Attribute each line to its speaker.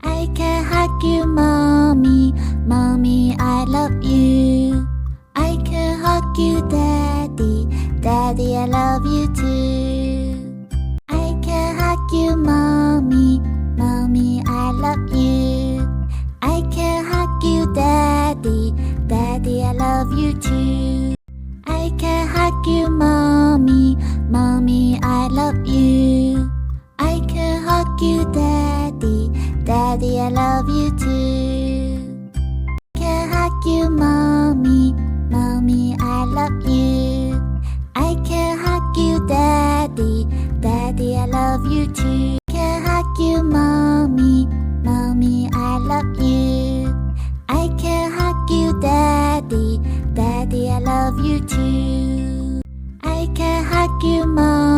Speaker 1: I can hug you, mommy, mommy, I love you. I can hug you, daddy, daddy, I love you too. I can hug you, mommy, mommy, I love you. I can hug you, daddy, daddy, I love you too. I can hug you, mommy, mommy, I love you. I can hug you, daddy, daddy, I love you too. I can hug you, mommy, mommy, I love you. I can hug you, daddy, daddy, I love you too. I can hug you, mommy, mommy, I love you. I can hug you, daddy, daddy, I love you too. I can hug you, mommy.